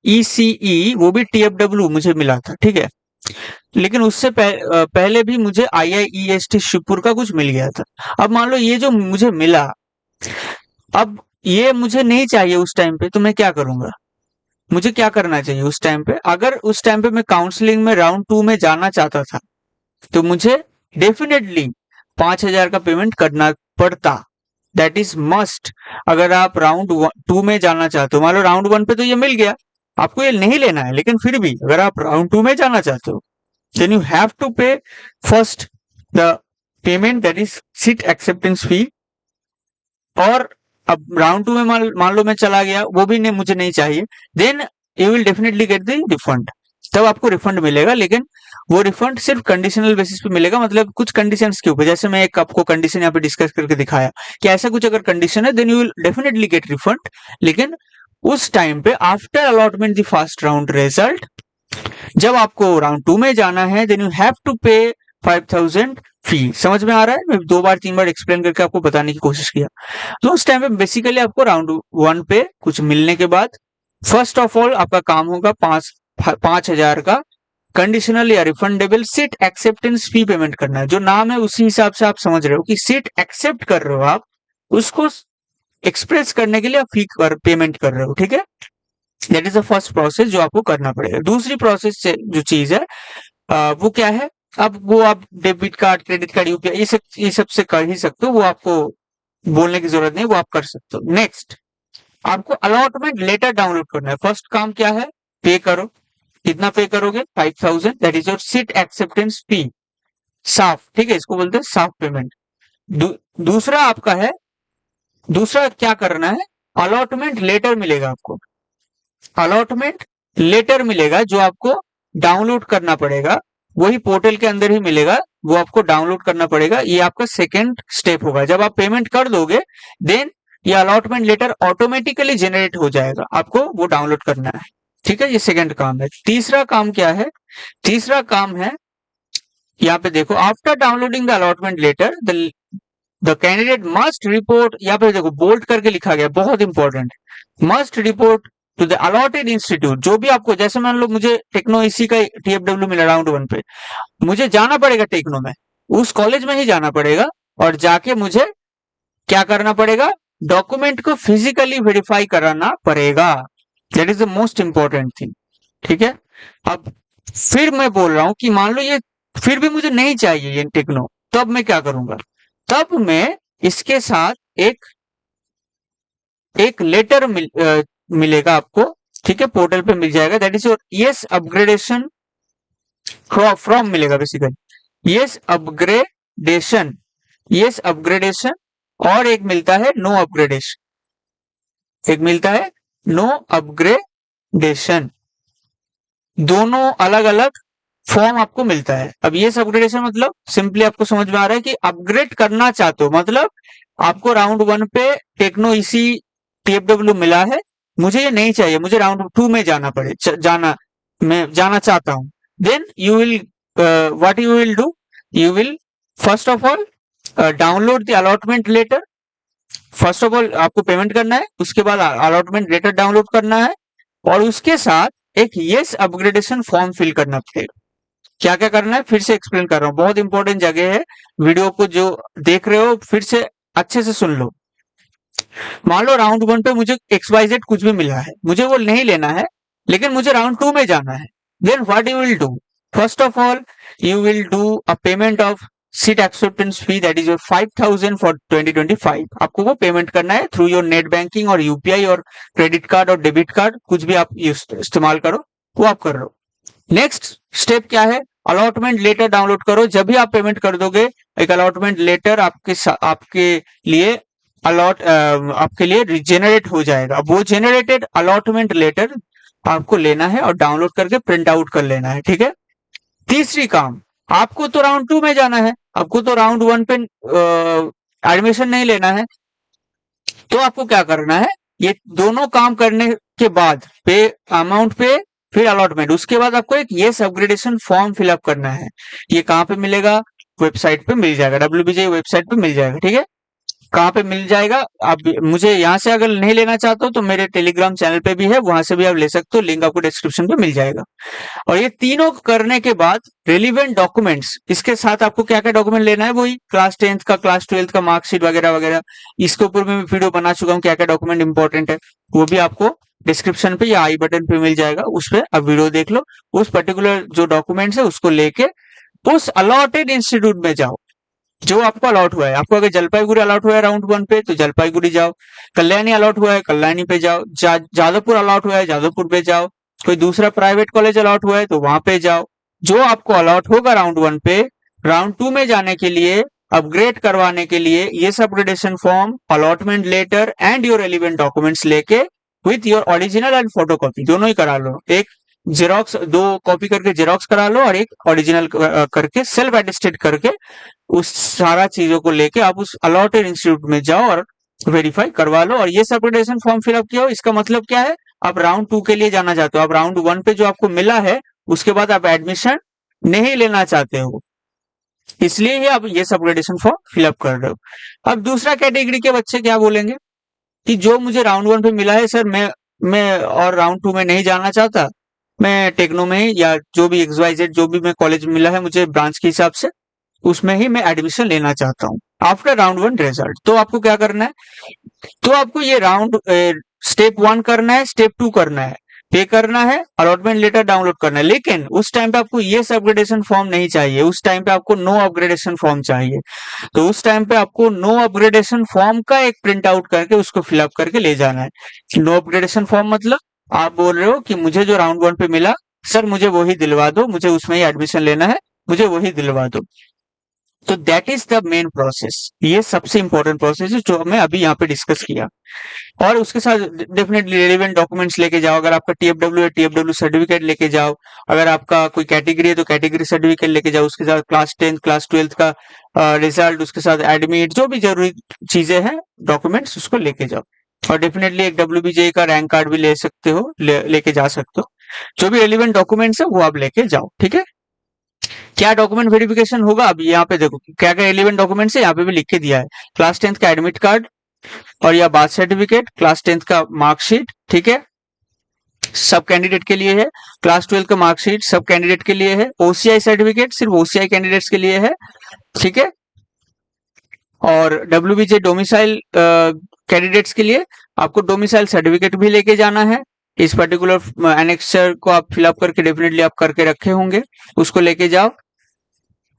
ईसीई, वो भी टीएफडब्ल्यू मुझे मिला था। ठीक है, लेकिन उससे पहले भी मुझे आईआईईएसटी शिवपुर का कुछ मिल गया था। अब मान लो ये जो मुझे मिला, अब ये मुझे नहीं चाहिए उस टाइम पे, तो मैं क्या करूंगा, मुझे क्या करना चाहिए उस टाइम पे। अगर उस टाइम पे मैं काउंसलिंग में राउंड 2 में जाना चाहता था तो मुझे डेफिनेटली 5,000 का पेमेंट करना पड़ता। That is must. अगर आप राउंड 2 में जाना चाहते हो, मान लो राउंड 1 पे तो ये मिल गया, आपको ये नहीं लेना है, लेकिन फिर भी अगर आप राउंड 2 में जाना चाहते हो then you have to pay first the payment, that is seat acceptance fee। और अब राउंड 2 में मान लो मैं चला गया, वो भी नहीं, मुझे नहीं चाहिए, then you will definitely get the refund. तब आपको रिफंड मिलेगा, लेकिन वो रिफंड सिर्फ कंडीशनल बेसिस पे मिलेगा। मतलब कुछ कंडीशंस के ऊपर, जैसे मैं एक आपको कंडीशन यहाँ पे डिस्कस करके दिखाया कि ऐसा कुछ अगर कंडीशन है then you will definitely get refund. लेकिन उस टाइम पे after allotment the first round result, जब आपको राउंड 2 में जाना है देन यू हैव टू पे 5,000 फी। समझ में आ रहा है? मैं 2 बार 3 बार एक्सप्लेन करके आपको बताने की कोशिश किया। तो उस टाइम पे बेसिकली आपको राउंड 1 पे कुछ मिलने के बाद फर्स्ट ऑफ ऑल आपका काम होगा 5,000 का कंडीशनल या refundable seat acceptance fee payment करना है। जो नाम है उसी हिसाब से आप समझ रहे हो कि सीट एक्सेप्ट कर रहे हो आप, उसको एक्सप्रेस करने के लिए आप फी पेमेंट कर रहे हो। ठीक है, that is the first process जो आपको करना पड़ेगा। दूसरी प्रोसेस जो चीज है वो क्या है, अब वो आप debit card, credit card, UPI, ये सब से कर ही सकते हो, वो आपको बोलने की जरूरत नहीं, वो आप कर सकते हो। नेक्स्ट, आपको अलॉटमेंट लेटर डाउनलोड करना है। फर्स्ट काम क्या है, पे करो। कितना पे करोगे, 5,000, that is your seat acceptance fee, साफ। ठीक है, इसको बोलते हैं साफ पेमेंट। दूसरा आपका है, दूसरा क्या करना है, अलॉटमेंट लेटर मिलेगा आपको, अलॉटमेंट लेटर मिलेगा जो आपको डाउनलोड करना पड़ेगा। वही पोर्टल के अंदर ही मिलेगा, वो आपको डाउनलोड करना पड़ेगा। ये आपका सेकेंड स्टेप होगा। जब आप पेमेंट कर दोगे देन ये अलॉटमेंट लेटर ऑटोमेटिकली जनरेट हो जाएगा, आपको वो डाउनलोड करना है। ठीक है, ये सेकेंड काम है। तीसरा काम क्या है, तीसरा काम है, यहाँ पे देखो, after downloading the allotment letter the candidate must report, यहाँ पे देखो बोल्ड करके लिखा गया, बहुत important, must report to the allotted institute. जो भी आपको, जैसे मान लो मुझे टेक्नो इसी का टीएफडब्ल्यू मिला राउंड 1 पे, मुझे जाना पड़ेगा टेक्नो में, उस कॉलेज में ही जाना पड़ेगा, और जाके मुझे क्या करना पड़ेगा, डॉक्यूमेंट को फिजिकली वेरीफाई कराना पड़ेगा। That is the most important thing. ठीक है, अब फिर मैं बोल रहा हूं कि मान लो ये फिर भी मुझे नहीं चाहिए ये टेक्नो, तो अब मैं क्या करूंगा, तब में इसके साथ एक लेटर मिलेगा आपको, ठीक है, पोर्टल पे मिल जाएगा, that is your yes upgradation from मिलेगा बेसिकली, यस अपग्रेडेशन, और एक मिलता है नो अपग्रेडेशन, नो अपग्रेडेशन, दोनों अलग अलग फॉर्म आपको मिलता है। अब ये अपग्रेडेशन मतलब सिंपली आपको समझ में आ रहा है कि अपग्रेड करना चाहते हो, मतलब आपको राउंड 1 पे टेक्नो इसी TFW मिला है, मुझे ये नहीं चाहिए, मुझे राउंड 2 में मैं जाना चाहता हूं। Then you will what you will do, you will first of all download the allotment letter. First of all आपको पेमेंट करना है, उसके बाद अलॉटमेंट लेटर डाउनलोड करना है, और उसके साथ एक येस अपग्रेडेशन फॉर्म फिल करना पड़ेगा। क्या क्या करना है फिर से एक्सप्लेन कर रहा हूं, बहुत इंपॉर्टेंट जगह है, वीडियो को जो देख रहे हो फिर से अच्छे से सुन लो। मान लो राउंड 1 पे मुझे XYZ कुछ भी मिला है, मुझे वो नहीं लेना है, लेकिन मुझे राउंड 2 में जाना है। Then what you will do, first of all you will do a payment of seat acceptance fee, that is your 5000 for 2025। आपको वो पेमेंट करना है थ्रू योर नेट बैंकिंग और UPI और क्रेडिट कार्ड और डेबिट कार्ड, कुछ भी आप इस्तेमाल करो, वो आप कर रहे हो। नेक्स्ट स्टेप क्या है, अलॉटमेंट लेटर डाउनलोड करो। जब भी आप पेमेंट कर दोगे, एक अलॉटमेंट लेटर आपके लिए आपके लिए जेनरेट हो जाएगा। अब वो जेनरेटेड अलॉटमेंट लेटर आपको लेना है और डाउनलोड करके प्रिंट आउट कर लेना है, ठीक है। तीसरी काम, आपको तो राउंड 2 में जाना है, आपको तो राउंड 1 पे एडमिशन नहीं लेना है, तो आपको क्या करना है, ये दोनों काम करने के बाद पे अमाउंट पे फिर अलॉटमेंट, उसके बाद आपको एक येस अपग्रेडेशन फॉर्म फिलअप करना है। ये कहाँ पे मिलेगा, वेबसाइट पे मिल जाएगा, WBJ वेबसाइट पे मिल जाएगा, ठीक है। कहाँ पे मिल जाएगा, आप मुझे यहाँ से अगर नहीं लेना चाहते हो तो मेरे टेलीग्राम चैनल पे भी है, वहां से भी आप ले सकते हो, लिंक आपको डिस्क्रिप्शन पे मिल जाएगा। और ये तीनों करने के बाद रेलिवेंट डॉक्यूमेंट्स, इसके साथ आपको क्या क्या डॉक्यूमेंट लेना है, वही क्लास 10th का, क्लास 12th का मार्कशीट वगैरह वगैरह, इसके ऊपर मैं वीडियो बना चुका हूँ, क्या क्या डॉक्यूमेंट इंपॉर्टेंट है, वो भी आपको डिस्क्रिप्शन पे या आई बटन पे मिल जाएगा, उस पर आप वीडियो देख लो। उस पर्टिकुलर जो डॉक्यूमेंट्स है उसको लेके उस अलॉटेड इंस्टीट्यूट में जाओ जो आपको अलॉट हुआ है। आपको अगर जलपाईगुड़ी अलॉट हुआ है राउंड 1 पे तो जलपाईगुड़ी जाओ, कल्याणी अलॉट हुआ है कल्याणी पे जाओ, जादवपुर अलॉट हुआ है जादवपुर पे जाओ, कोई दूसरा प्राइवेट कॉलेज अलॉट हुआ है तो वहां पे जाओ। जो आपको अलॉट होगा राउंड 1 पे, राउंड 2 में जाने के लिए, अपग्रेड करवाने के लिए, ये सब upgradation form, allotment letter and your relevant documents लेके with your original and photocopy दोनों ही करा लो। एक जेरोक्स, 2 कॉपी करके जेरोक्स करा लो और एक ओरिजिनल करके सेल्फ अटेस्टेड करके, उस सारा चीजों को लेके आप उस अलॉटेड इंस्टीट्यूट में जाओ और वेरीफाई करवा लो। और ये सब अपग्रेडेशन फॉर्म फिलअप किया हो, इसका मतलब क्या है, आप राउंड 2 के लिए जाना चाहते हो, आप राउंड 1 पे जो आपको मिला है उसके बाद आप एडमिशन नहीं लेना चाहते हो, इसलिए ही आप ये सब अपग्रेडेशन फॉर्म फिलअप कर रहे हो। अब दूसरा कैटेगरी के बच्चे क्या बोलेंगे कि जो मुझे राउंड 1 पे मिला है सर, मैं और राउंड 2 में नहीं जाना चाहता, मैं टेक्नो में ही या जो भी XYZ जो भी मैं कॉलेज मिला है मुझे ब्रांच के हिसाब से, उसमें ही मैं एडमिशन लेना चाहता हूँ आफ्टर राउंड 1 रिजल्ट। तो आपको क्या करना है, तो आपको ये राउंड स्टेप 1 करना है, स्टेप 2 करना है, पे करना है, अलॉटमेंट लेटर डाउनलोड करना है। लेकिन उस टाइम पे आपको ये अपग्रेडेशन फॉर्म नहीं चाहिए, उस टाइम पे आपको नो अपग्रेडेशन फॉर्म चाहिए। तो उस टाइम पे आपको नो अपग्रेडेशन फॉर्म का एक प्रिंट आउट करके उसको फिलअप करके ले जाना है। नो अपग्रेडेशन फॉर्म मतलब आप बोल रहे हो कि मुझे जो राउंड 1 पे मिला सर मुझे वही दिलवा दो, मुझे उसमें ही एडमिशन लेना है, मुझे वही दिलवा दो। तो that is the main process, ये सबसे इंपॉर्टेंट प्रोसेस है जो हमने अभी यहाँ पे डिस्कस किया। और उसके साथ डेफिनेटली रिलेवेंट डॉक्यूमेंट्स लेके जाओ, अगर आपका TFW है TFW सर्टिफिकेट लेके जाओ, अगर आपका कोई कैटेगरी है तो कैटेगरी सर्टिफिकेट लेके जाओ, उसके साथ क्लास 10th क्लास 12th का रिजल्ट, उसके साथ एडमिट, जो भी जरूरी चीजें हैं डॉक्यूमेंट्स उसको लेके जाओ। और डेफिनेटली एक WBJ का रैंक कार्ड भी ले सकते हो, लेके जा सकते हो। जो भी रेलिवेंट डॉक्यूमेंट्स है वो आप लेके जाओ, ठीक है। क्या डॉक्यूमेंट वेरिफिकेशन होगा, अब यहाँ पे देखो क्या क्या रेलिवेंट डॉक्यूमेंट्स है, यहाँ पे भी लिख के दिया है, क्लास 10th का एडमिट कार्ड और या बार्थ सर्टिफिकेट, क्लास 10th का मार्कशीट, ठीक है, सब कैंडिडेट के लिए है, क्लास 12 का मार्कशीट सब कैंडिडेट के लिए है, OCI सर्टिफिकेट सिर्फ OCI कैंडिडेट्स के लिए है, ठीक है। और WBJ डोमिसाइल कैंडिडेट्स के लिए आपको डोमिसाइल सर्टिफिकेट भी लेके जाना है। इस पर्टिकुलर एनेक्सर को आप फिलअप करके डेफिनेटली आप करके रखे होंगे, उसको लेके जाओ।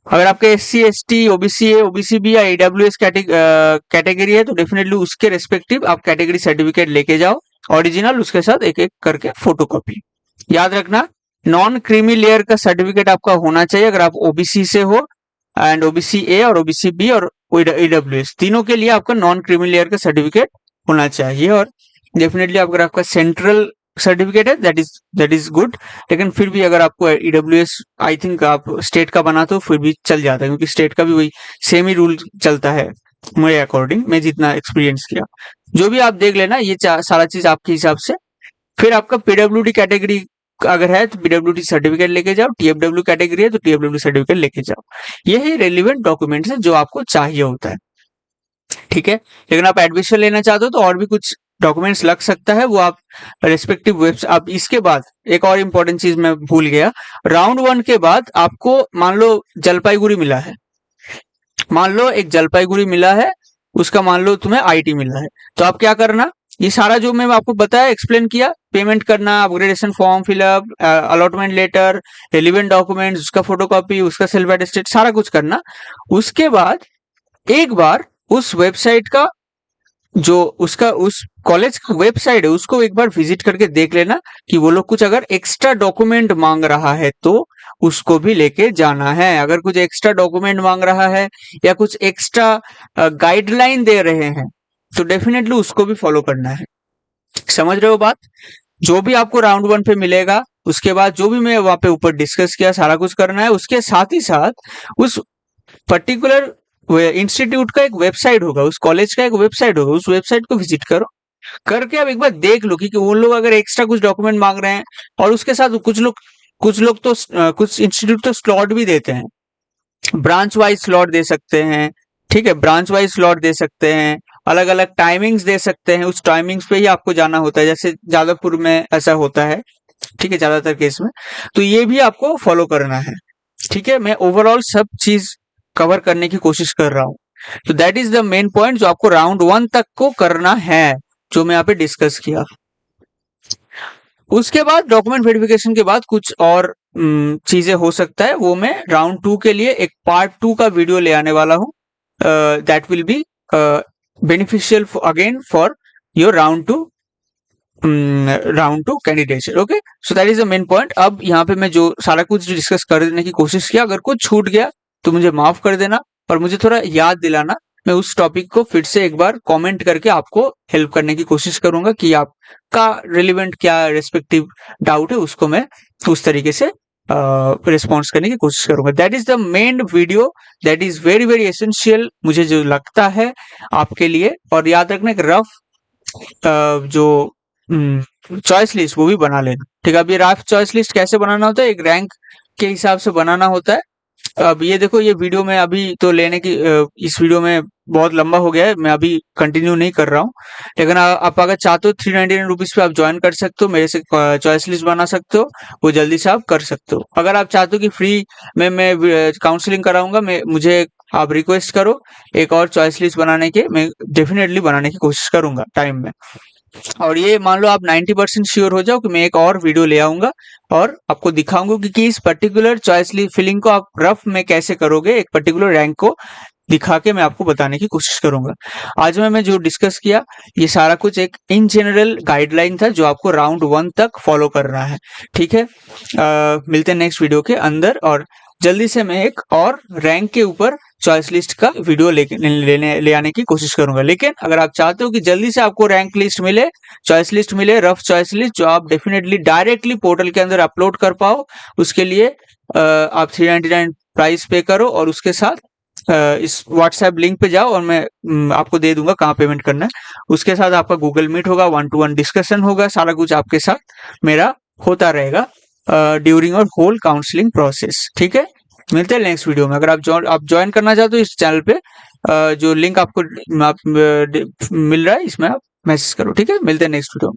अगर आपके SC ST OBC है, OBC भी या AWS कैटेगरी है तो डेफिनेटली उसके रेस्पेक्टिव आप कैटेगरी सर्टिफिकेट लेके जाओ, ओरिजिनल उसके साथ एक एक करके फोटोकॉपी। याद रखना नॉन क्रीमी लेयर का सर्टिफिकेट आपका होना चाहिए अगर आप OBC से हो, एंड OBC A और OBC B और AWS तीनों के लिए आपका नॉन क्रीमी लेयर का सर्टिफिकेट होना चाहिए। और डेफिनेटली अगर आपका सेंट्रल सर्टिफिकेट है दैट इज गुड, लेकिन फिर भी अगर आपको AWS आई थिंक आप स्टेट का बनाते हो फिर भी चल जाता है, क्योंकि स्टेट का भी वही सेम ही रूल चलता है मेरे अकॉर्डिंग, मैं जितना एक्सपीरियंस किया। जो भी आप देख लेना ये सारा चीज आपके हिसाब से। फिर आपका PWD कैटेगरी अगर है तो PWD सर्टिफिकेट लेके जाओ, TFW कैटेगरी है तो TFW सर्टिफिकेट लेके जाओ। यही रेलिवेंट डॉक्यूमेंट्स है जो आपको चाहिए होता है, ठीक है। लेकिन आप एडमिशन लेना चाहते हो तो और भी कुछ डॉक्यूमेंट्स लग सकता है, वो आप रेस्पेक्टिव वेबसाइट। अब इसके बाद एक और इम्पोर्टेंट चीज मैं भूल गया, राउंड 1 के बाद आपको मान लो जलपाईगुड़ी मिला है, मान लो एक जलपाईगुड़ी मिला है, उसका मान लो तुम्हें IT मिला है, तो आप क्या करना, ये सारा जो मैं आपको बताया एक्सप्लेन किया, पेमेंट करना, upgradation form fill up, allotment letter, relevant documents, उसका फोटोकॉपी, उसका सेल्फ अटेस्टेड, सारा कुछ करना। उसके बाद एक बार उस वेबसाइट का जो उसका उस कॉलेज का वेबसाइट है उसको एक बार विजिट करके देख लेना कि वो लोग कुछ अगर एक्स्ट्रा डॉक्यूमेंट मांग रहा है तो उसको भी लेके जाना है। अगर कुछ एक्स्ट्रा डॉक्यूमेंट मांग रहा है या कुछ एक्स्ट्रा गाइडलाइन दे रहे हैं तो डेफिनेटली उसको भी फॉलो करना है। समझ रहे हो बात? जो भी आपको राउंड 1 पे मिलेगा उसके बाद जो भी मैं वहां पे ऊपर डिस्कस किया सारा कुछ करना है। उसके साथ ही साथ उस पर्टिकुलर इंस्टीट्यूट का एक वेबसाइट होगा, उस कॉलेज का एक वेबसाइट होगा, उस वेबसाइट को विजिट करो, करके आप एक बार देख लो कि वो लोग अगर एक्स्ट्रा कुछ डॉक्यूमेंट मांग रहे हैं। और उसके साथ कुछ लोग तो कुछ इंस्टीट्यूट तो स्लॉट भी देते हैं, ब्रांच वाइज स्लॉट दे सकते हैं, ठीक है, ब्रांच वाइज स्लॉट दे सकते हैं, अलग अलग टाइमिंग्स दे सकते हैं, उस टाइमिंग्स पे ही आपको जाना होता है, जैसे जादवपुर में ऐसा होता है, ठीक है, ज्यादातर केस में। तो ये भी आपको फॉलो करना है, ठीक है। मैं ओवरऑल सब चीज कवर करने की कोशिश कर रहा हूँ। तो that is the main point जो आपको राउंड 1 तक को करना है, जो मैं यहाँ पे डिस्कस किया। उसके बाद डॉक्यूमेंट वेरिफिकेशन के बाद कुछ और चीजें हो सकता है, वो मैं राउंड 2 के लिए एक पार्ट 2 का वीडियो ले आने वाला हूँ। That will be beneficial again for your round two candidate. Okay, so that is the main point. अब यहाँ पे मैं जो सारा कुछ डिस्कस करने की कोशिश किया, अगर कुछ छूट गया तो मुझे माफ कर देना और मुझे थोड़ा याद दिलाना। मैं उस टॉपिक को फिर से एक बार कमेंट करके आपको हेल्प करने की कोशिश करूंगा कि आपका रिलेवेंट क्या रेस्पेक्टिव डाउट है उसको मैं उस तरीके से रिस्पॉन्स करने की कोशिश करूंगा। That is the main video, that is very very essential मुझे जो लगता है आपके लिए। और याद रखना एक रफ जो चॉइस लिस्ट वो भी बना लेना, ठीक है। अब ये रफ चॉइस लिस्ट कैसे बनाना होता है, एक रैंक के हिसाब से बनाना होता है। अब ये देखो, ये वीडियो में अभी तो लेने की इस वीडियो में बहुत लंबा हो गया है, मैं अभी कंटिन्यू नहीं कर रहा हूँ। लेकिन आप अगर चाहते हो 399 रुपीज पे आप ज्वाइन कर सकते हो, मेरे से चॉइस लिस्ट बना सकते हो, वो जल्दी से आप कर सकते हो। अगर आप चाहते हो कि फ्री में मैं काउंसलिंग कराऊंगा, मुझे आप रिक्वेस्ट करो एक और चॉइस लिस्ट बनाने के, मैं डेफिनेटली बनाने की कोशिश करूंगा टाइम में। और ये मान लो आप 90% श्योर हो जाओ कि मैं एक और वीडियो ले आऊंगा और आपको दिखाऊंगा कि इस पर्टिकुलर चॉइस फिलिंग को आप रफ में कैसे करोगे, एक पर्टिकुलर रैंक को दिखा के मैं आपको बताने की कोशिश करूंगा। आज मैं जो डिस्कस किया ये सारा कुछ एक इन जनरल गाइडलाइन था जो आपको राउंड 1 तक फॉलो करना है, ठीक है। मिलते हैं नेक्स्ट वीडियो के अंदर, और जल्दी से मैं एक और रैंक के ऊपर चॉइस लिस्ट का वीडियो ले आने की कोशिश करूंगा। लेकिन अगर आप चाहते हो कि जल्दी से आपको रैंक लिस्ट मिले, चॉइस लिस्ट मिले, रफ चॉइस लिस्ट जो आप डेफिनेटली डायरेक्टली पोर्टल के अंदर अपलोड कर पाओ, उसके लिए आप 399 प्राइस पे करो और उसके साथ इस व्हाट्सएप लिंक पे जाओ और मैं आपको दे दूंगा कहाँ पेमेंट करना है। उसके साथ आपका गूगल मीट होगा, 1-to-1 डिस्कशन होगा, सारा कुछ आपके साथ मेरा होता रहेगा ड्यूरिंग और होल काउंसलिंग प्रोसेस, ठीक है। मिलते हैं नेक्स्ट वीडियो में। अगर आप ज्वाइन करना चाहते हो इस चैनल पे, जो लिंक आपको मिल रहा है इसमें आप मैसेज करो, ठीक है। मिलते हैं नेक्स्ट वीडियो में।